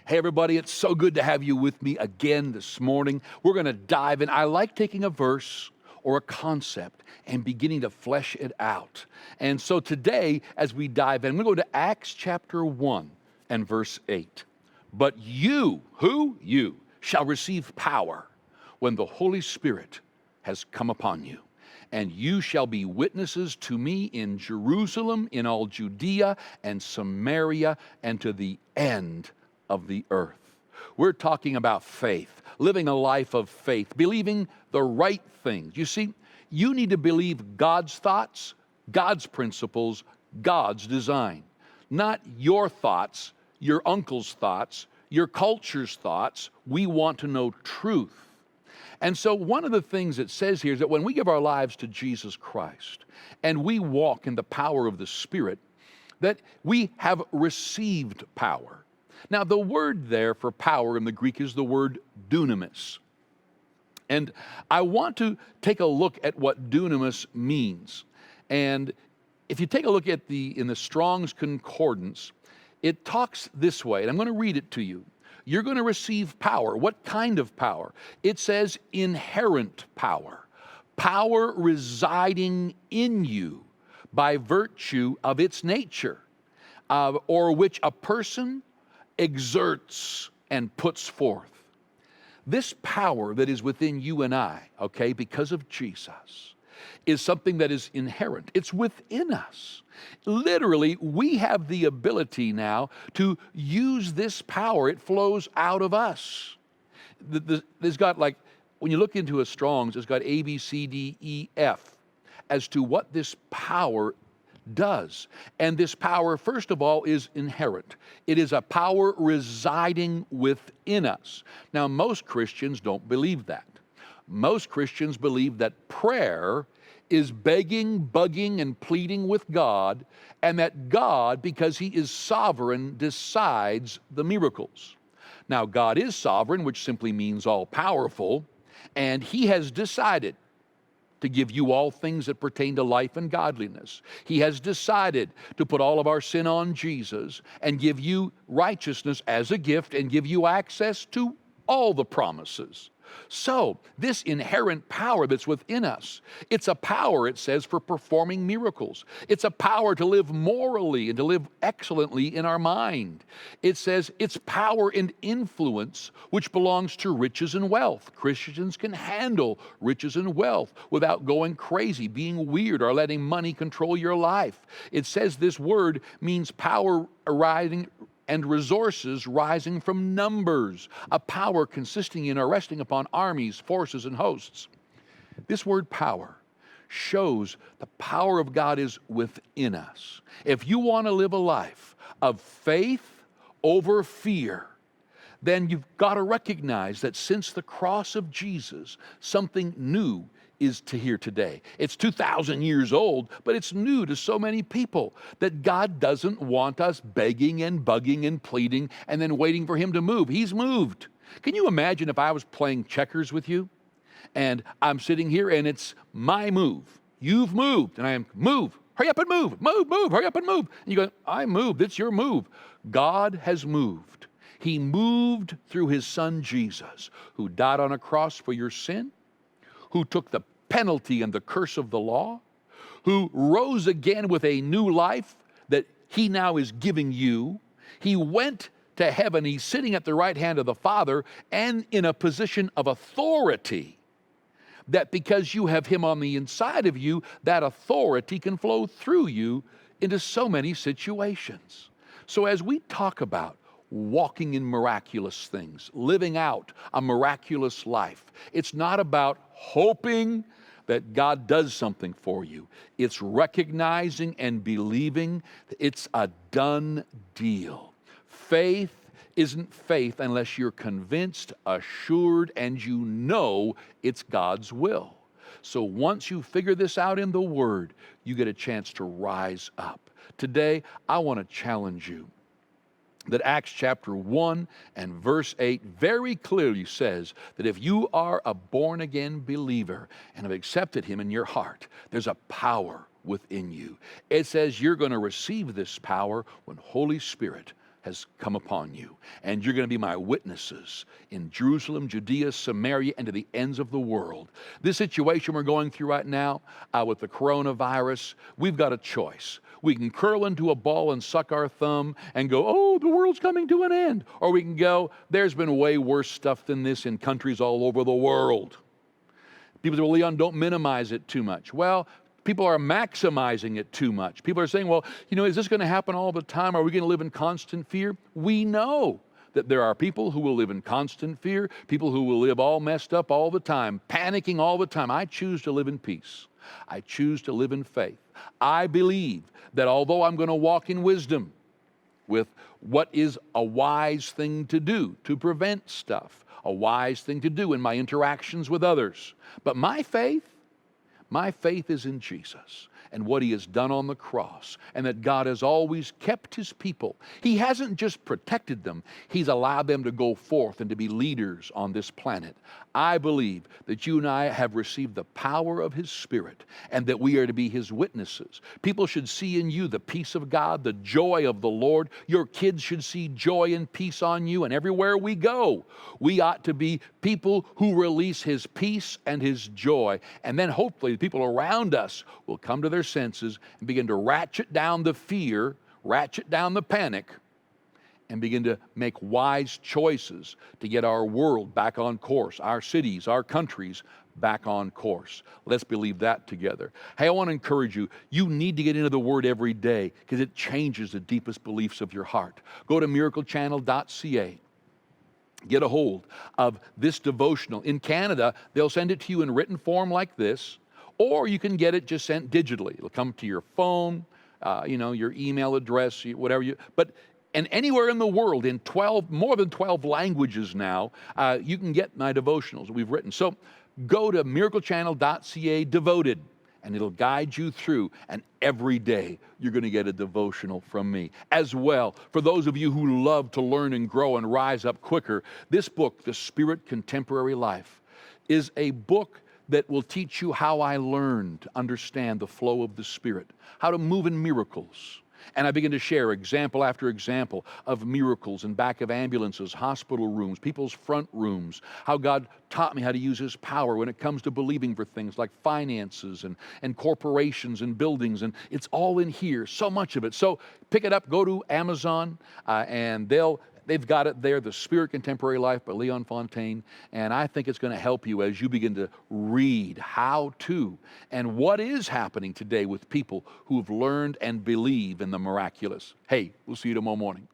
Hey, everybody, it's so good to have you with me again this morning. We're going to dive in. I like taking a verse or a concept and beginning to flesh it out. And so today, as we dive in, we're going to go to Acts chapter 1 and verse 8. But you, who? You, shall receive power when the Holy Spirit has come upon you. And you shall be witnesses to me in Jerusalem, in all Judea and Samaria, and to the end of the earth. We're talking about faith, living a life of faith, believing the right things. You see, you need to believe God's thoughts, God's principles, God's design, not your thoughts, your uncle's thoughts, your culture's thoughts. We want to know truth. And so one of the things it says here is that when we give our lives to Jesus Christ and we walk in the power of the Spirit, that we have received power. Now, the word there for power in the Greek is the word dunamis. And I want to take a look at what dunamis means. And if you take a look at in the Strong's Concordance, it talks this way, and I'm going to read it to you. You're going to receive power. What kind of power? It says inherent power. Power residing in you by virtue of its nature, or which a person exerts and puts forth. This power that is within you and I, okay, because of Jesus, is something that is inherent. It's within us. Literally, we have the ability now to use this power. It flows out of us. There's got, like, when you look into a Strong's, it's got A, B, C, D, E, F as to what this power does. And this power, first of all, is inherent. It is a power residing within us. Now, most Christians don't believe that. Most Christians believe that prayer is begging, bugging, and pleading with God, and that God, because He is sovereign, decides the miracles. Now, God is sovereign, which simply means all-powerful, and He has decided to give you all things that pertain to life and godliness. He has decided to put all of our sin on Jesus and give you righteousness as a gift and give you access to all the promises. So, this inherent power that's within us, it's a power, it says, for performing miracles. It's a power to live morally and to live excellently in our mind. It says it's power and influence which belongs to riches and wealth. Christians can handle riches and wealth without going crazy, being weird, or letting money control your life. It says this word means power arising and resources rising from numbers, a power consisting in or resting upon armies, forces, and hosts. This word power shows the power of God is within us. If you want to live a life of faith over fear, then you've got to recognize that since the cross of Jesus, something new is to here today. It's 2,000 years old, but it's new to so many people that God doesn't want us begging and bugging and pleading and then waiting for Him to move. He's moved. Can you imagine if I was playing checkers with you and I'm sitting here and it's my move. You've moved and I am move. Hurry up and move. Move, hurry up and move. And you go, I moved. It's your move. God has moved. He moved through His Son Jesus, who died on a cross for your sin, who took the penalty and the curse of the law, who rose again with a new life that He now is giving you. He went to heaven. He's sitting at the right hand of the Father and in a position of authority, that because you have Him on the inside of you, that authority can flow through you into so many situations. So as we talk about walking in miraculous things, living out a miraculous life, it's not about hoping that God does something for you. It's recognizing and believing that it's a done deal. Faith isn't faith unless you're convinced, assured, and you know it's God's will. So once you figure this out in the Word, you get a chance to rise up. Today, I want to challenge you that Acts chapter 1 and verse 8 very clearly says that if you are a born-again believer and have accepted Him in your heart, there's a power within you. It says you're going to receive this power when Holy Spirit has come upon you, and you're going to be my witnesses in Jerusalem, Judea, Samaria, and to the ends of the world. This situation we're going through right now with the coronavirus, we've got a choice. We can curl into a ball and suck our thumb and go, oh, the world's coming to an end. Or we can go, there's been way worse stuff than this in countries all over the world. People say, well, Leon, don't minimize it too much. Well, people are maximizing it too much. People are saying, well, is this going to happen all the time? Are we going to live in constant fear? We know that there are people who will live in constant fear, people who will live all messed up all the time, panicking all the time. I choose to live in peace. I choose to live in faith. I believe that although I'm going to walk in wisdom with what is a wise thing to do to prevent stuff, a wise thing to do in my interactions with others, but my faith is in Jesus and what he has done on the cross, and that God has always kept his people. He hasn't just protected them, he's allowed them to go forth and to be leaders on this planet. I believe that you and I have received the power of his Spirit, and that we are to be his witnesses. People should see in you the peace of God, the joy of the Lord. Your kids should see joy and peace on you, and everywhere we go, we ought to be people who release his peace and his joy. And then hopefully the people around us will come to their senses and begin to ratchet down the fear, ratchet down the panic, and begin to make wise choices to get our world back on course, our cities, our countries back on course. Let's believe that together. Hey, I want to encourage you. You need to get into the Word every day because it changes the deepest beliefs of your heart. Go to miraclechannel.ca. Get a hold of this devotional. In Canada, they'll send it to you in written form like this, or you can get it just sent digitally. It'll come to your phone, your email address, whatever and anywhere in the world, in more than 12 languages now, you can get my devotionals we've written. So go to miraclechannel.ca devoted, and it'll guide you through. And every day you're going to get a devotional from me. As well, for those of you who love to learn and grow and rise up quicker, this book, The Spirit Contemporary Life, is a book that will teach you how I learned to understand the flow of the Spirit, how to move in miracles. And I begin to share example after example of miracles in back of ambulances, hospital rooms, people's front rooms, how God taught me how to use his power when it comes to believing for things like finances and corporations and buildings. And it's all in here, so much of it. So pick it up, go to Amazon, and they've got it there, The Spirit Contemporary Life by Leon Fontaine. And I think it's going to help you as you begin to read how to and what is happening today with people who've learned and believe in the miraculous. Hey, we'll see you tomorrow morning.